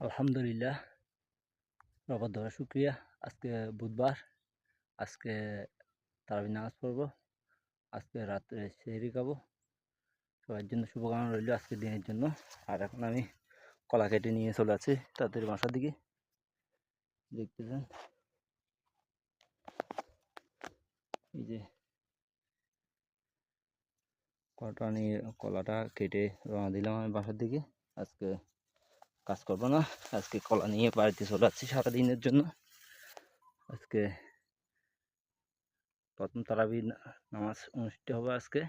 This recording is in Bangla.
আলহামদুলিল্লাহ, রবার ধরা শুক্রিয়া। আজকে বুধবার, আজকে তারাবি নামাজ পড়বো, আজকে রাত্রে সেহরি খাবো। সবার জন্য শুভকামনা রইল আজকের দিনের জন্য। আর এখন আমি কলা কেটে নিয়ে চলে আছি তাদের বাসার দিকে। দেখতেছেন এই যে কলাটা কেটে রওনা দিলাম আমি বাসার দিকে। আজকে কাজ করবো না, আজকে কলা নিয়ে বাড়িতে চলে যাচ্ছি সারাদিনের জন্য। আজকে প্রথম তারাবি নামাজ অনুষ্ঠিত হবে আজকে।